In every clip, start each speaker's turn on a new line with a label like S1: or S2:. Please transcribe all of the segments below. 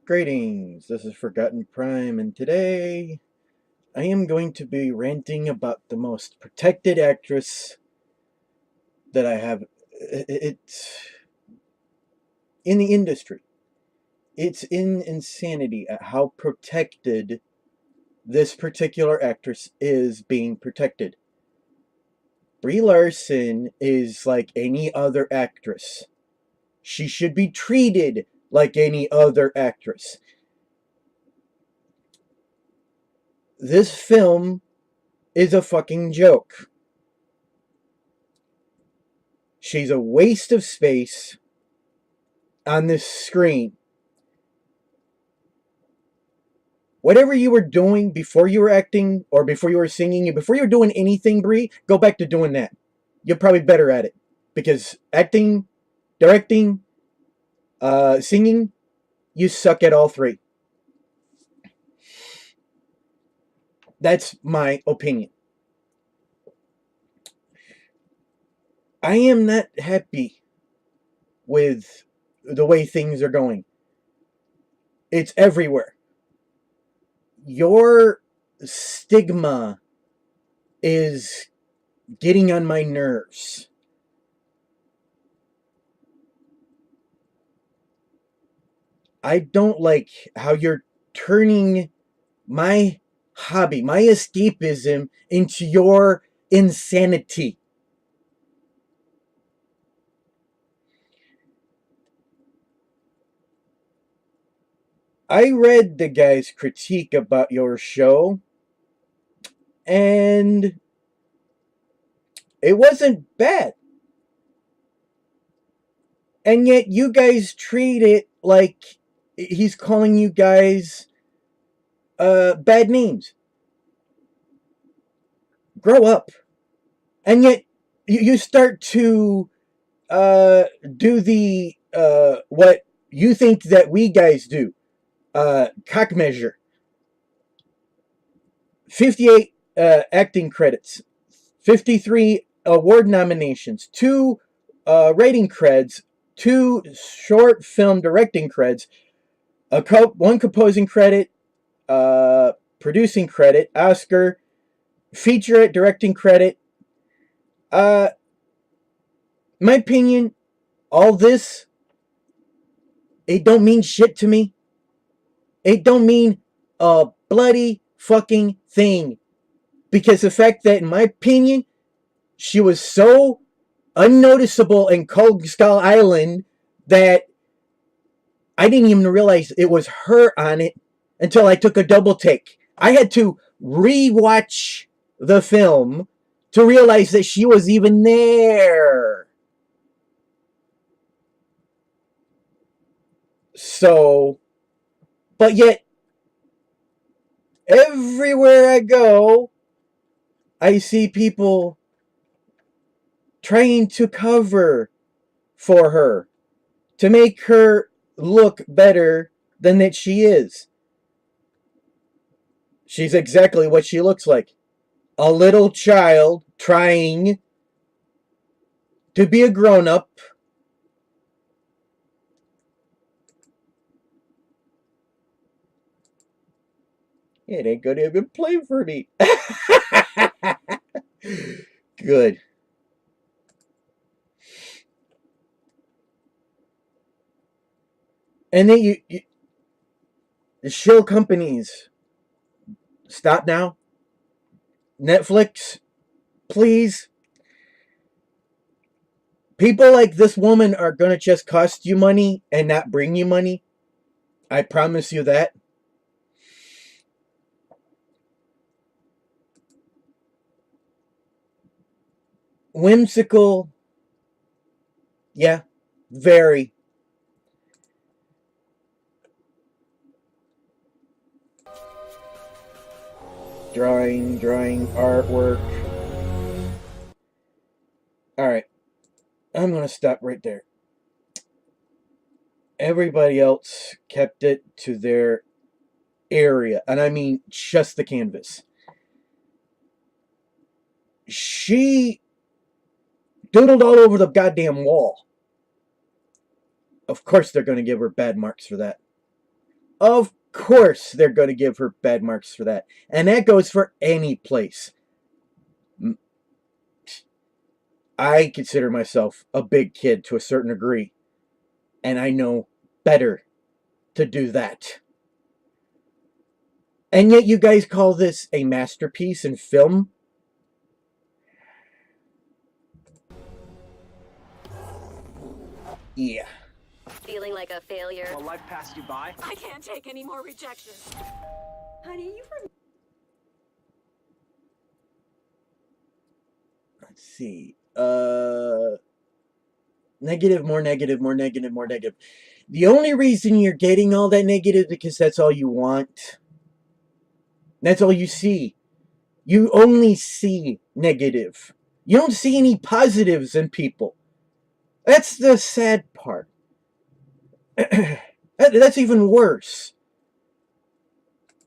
S1: Greetings, this is Forgotten Prime, and today I am going to be ranting about the most protected actress that I have. It's in the industry. It's in insanity at how protected this particular actress is being protected. Brie Larson is like any other actress. She should be treated like any other actress. This film is a fucking joke. She's a waste of space on this screen. Whatever you were doing before you were acting, or before you were singing, before you were doing anything, Brie, go back to doing that. You're probably better at it. Because acting, directing, singing, you suck at all three. That's my opinion. I am not happy with the way things are going. It's everywhere. Your stigma is getting on my nerves. I don't like how you're turning my hobby, my escapism, into your insanity. I read the guy's critique about your show, and it wasn't bad. And yet you guys treat it like he's calling you guys bad names. Grow up. And yet you start to do the what you think that we guys do. Cock measure. 58 acting credits. 53 award nominations. 2 writing creds. 2 short film directing creds. One composing credit. Producing credit. Oscar. Featurette directing credit. My opinion, all this, it don't mean shit to me. It don't mean a bloody fucking thing. Because the fact that, in my opinion, she was so unnoticeable in Cold Skull Island that I didn't even realize it was her on it until I took a double take. I had to rewatch the film to realize that she was even there. So, but yet, everywhere I go, I see people trying to cover for her to make her look better than that she is. She's exactly what she looks like. A little child trying to be a grown-up. It ain't gonna even play for me. Good. And then the show companies, stop now. Netflix, please. People like this woman are gonna just cost you money and not bring you money. I promise you that. Whimsical. Yeah, very. Drawing, artwork. Alright, I'm going to stop right there. Everybody else kept it to their area, and I mean just the canvas. She doodled all over the goddamn wall. Of course they're going to give her bad marks for that. Of course they're going to give her bad marks for that. And that goes for any place. I consider myself a big kid to a certain degree. And I know better to do that. And yet you guys call this a masterpiece in film? Yeah.
S2: Feeling like a failure?
S3: Well, life passed you by.
S2: I can't take any more rejection. Honey, you
S1: Let's see. Negative, more negative, more negative, more negative. The only reason you're getting all that negative is because that's all you want. That's all you see. You only see negative. You don't see any positives in people. That's the sad part. That's even worse.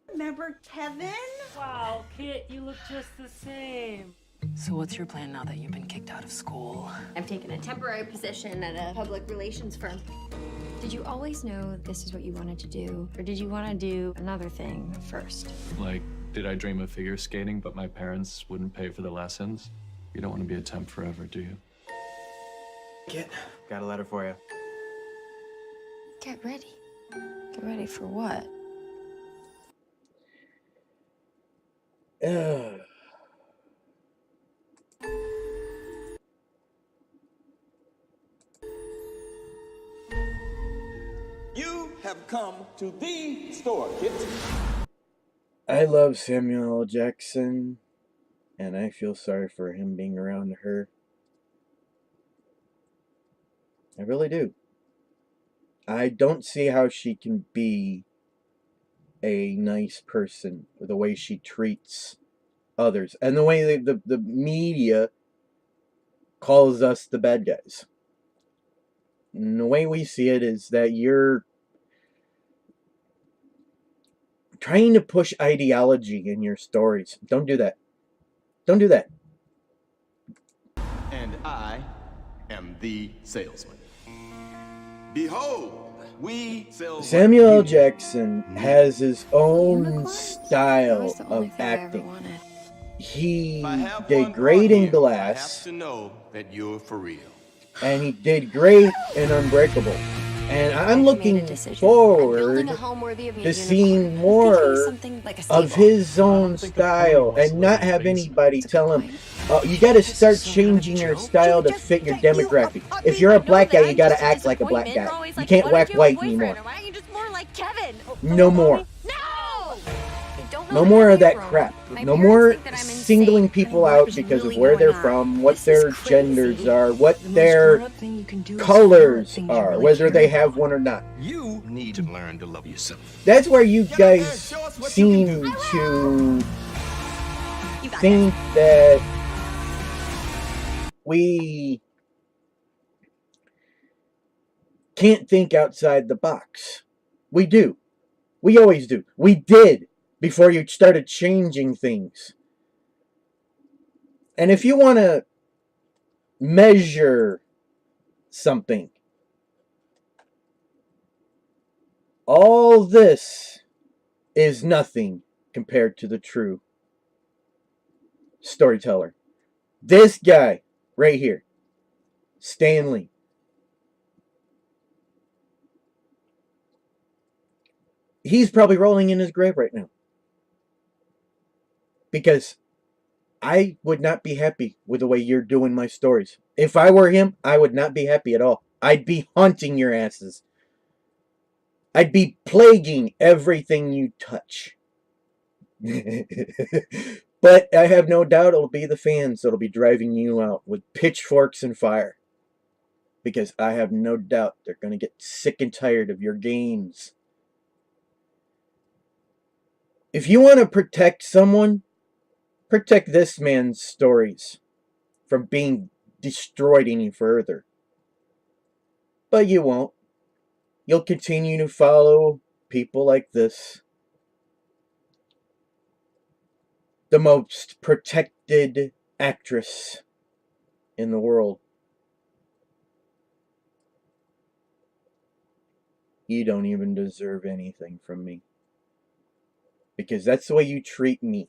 S4: Remember Kevin?
S5: Wow, Kit, you look just the same. So what's your plan now that you've been kicked out of school?
S2: I've taken a temporary position at a public relations firm. Did you always know this is what you wanted to do? Or did you want to do another thing first?
S6: Like, did I dream of figure skating, but my parents wouldn't pay for the lessons? You don't want to be a temp forever, do you?
S1: Kit, got a letter for you.
S2: Get ready. Get ready for what?
S7: You have come to the store, Kit.
S1: I love Samuel L. Jackson, and I feel sorry for him being around her. I really do. I don't see how she can be a nice person with the way she treats others and the way the media calls us the bad guys. And the way we see it is that you're trying to push ideology in your stories. Don't do that. Don't do that.
S7: And I am the salesman. Behold, we sell.
S1: Samuel L. Jackson has his own style of acting. He did great in Glass.
S7: I have to know that you're for real.
S1: And he did great in Unbreakable. And I'm looking forward to seeing more of his own style and not have anybody tell him, you got to start changing your style to fit your demographic. If you're a black guy, you got to act like a black guy. You can't act white anymore. No more. No more of that crap. No more singling people out because of where they're from, what their genders are, what their colors are, whether they have one or not.
S7: You need to learn to love yourself.
S1: That's where you guys seem to think that we can't think outside the box. We do. We always do. We did before you started changing things. And if you want to measure something, all this is nothing compared to the true storyteller. This guy right here, Stanley. He's probably rolling in his grave right now. Because I would not be happy with the way you're doing my stories. If I were him, I would not be happy at all. I'd be haunting your asses. I'd be plaguing everything you touch. But I have no doubt it'll be the fans that'll be driving you out with pitchforks and fire. Because I have no doubt they're going to get sick and tired of your games. If you want to protect someone, protect this man's stories from being destroyed any further. But you won't. You'll continue to follow people like this. The most protected actress in the world. You don't even deserve anything from me. Because that's the way you treat me.